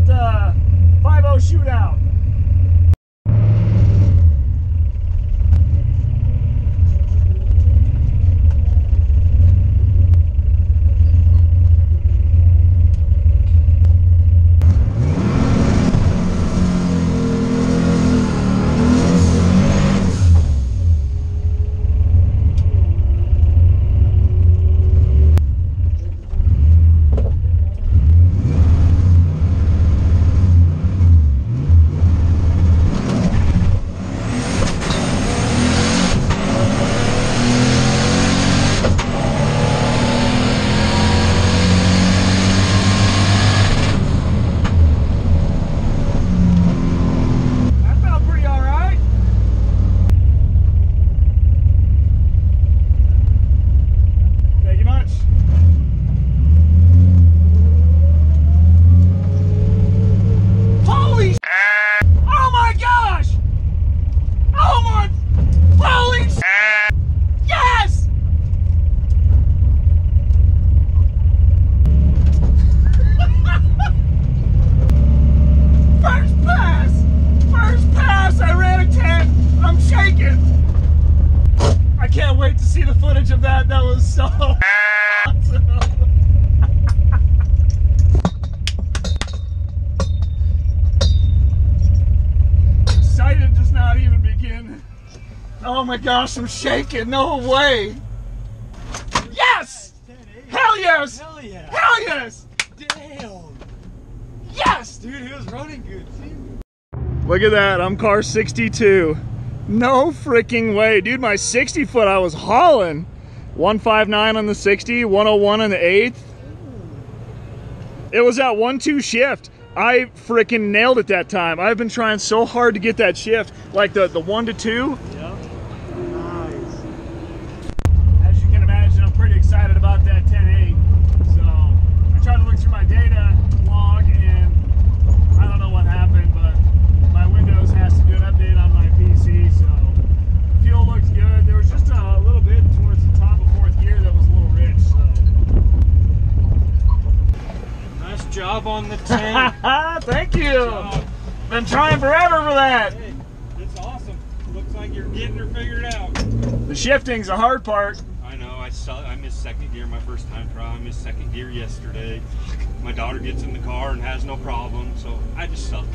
about the 5-0 shootout. I can't wait to see the footage of that. That was so awesome. Excited does not even begin. Oh my gosh, I'm shaking. No way. Yes! Hell yes! Hell yeah! Hell yes! Damn! Yes! Dude, he was running good too. Look at that, I'm car 62. No freaking way. Dude, my 60 foot I was hauling. 159 on the 60, 101 on the 8th. It was that 1-2 shift. I freaking nailed it that time. I've been trying so hard to get that shift. Like the 1 to 2. Yep. Nice. As you can imagine, I'm pretty excited about that 10.8. So I tried to look through my data log and I don't know what happened, but my Windows has to do an update on my PC, so fuel looks good. There was just a little bit towards the top of 4th gear that was a little rich, so. Nice job on the 10. Thank you. Been trying forever for that. Hey, it's awesome. Looks like you're getting her figured out. The shifting's the hard part. I know, I missed second gear my first time try. I missed second gear yesterday. My daughter gets in the car and has no problem, so I just suck.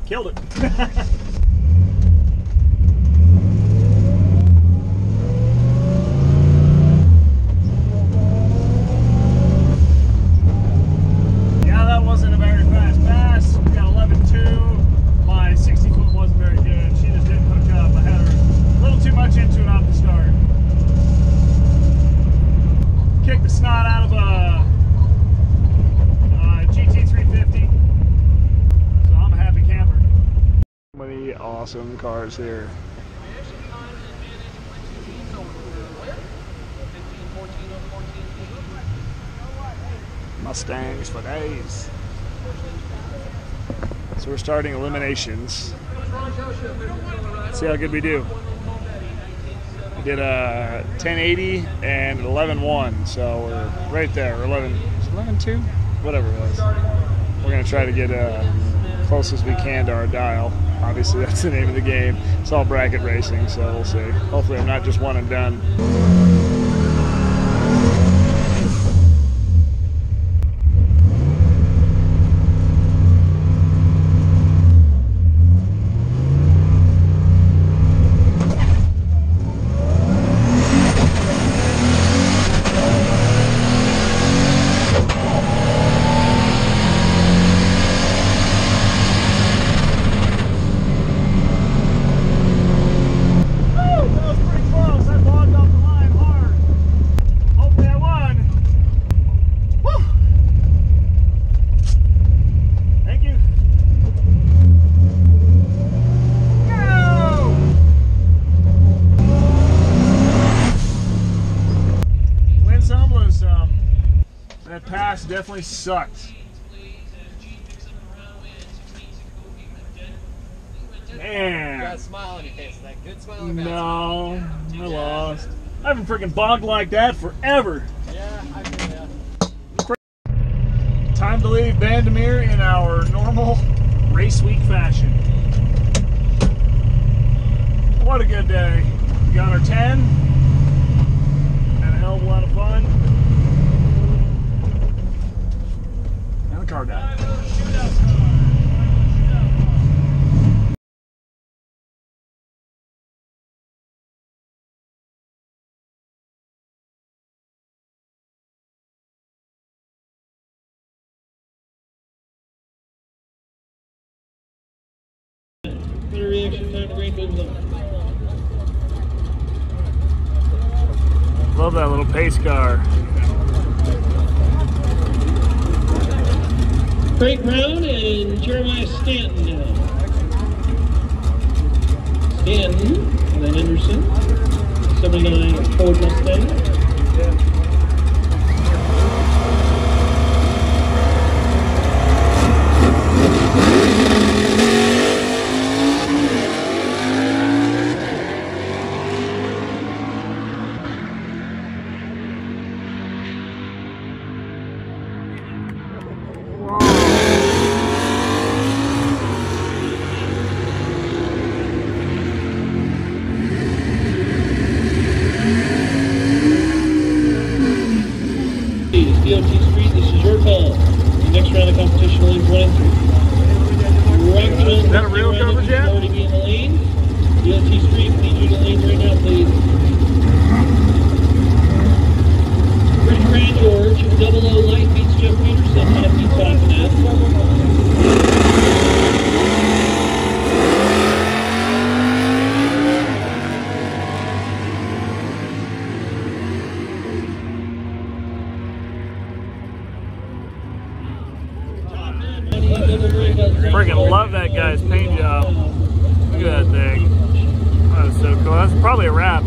Killed it. Yeah, that wasn't a very fast pass. We got 11.2. My 60 foot wasn't very good. She just didn't hook up. I had her a little too much into it off the start. Kicked the snot out of a GT350. Many awesome cars here. Mustangs for days. So we're starting eliminations. Let's see how good we do. We did a 1080 and 11.1, so we're right there. 11.2, whatever it was. We're gonna try to get close as we can to our dial. Obviously, that's the name of the game. It's all bracket racing, so we'll see. Hopefully, I'm not just one and done. gas definitely sucked. Man. You got a smile on your face. That good smile on your face. No, I lost. I haven't freaking bogged like that forever. Yeah, I feel that. Time to leave Bandimere in our normal race week fashion. What a good day. We got our 10. Had a hell of a lot of fun. And the car died. Reaction time to green moves on. Love that little pace car. Craig Brown and Jeremiah Stanton now. Stanton, and then Henderson, 79 Ford Mustang. DOT Street, this is your call. The next round of competition will leave 1 and 3. Is that a real coverage yet? Already be in the lane. DOT Street, we need you to lane right now, please. British Grand George, 00 light beats Jeff Peterson, 5 feet back in that. Freaking love that guy's paint job. Look at that thing. That is so cool. That's probably a wrap.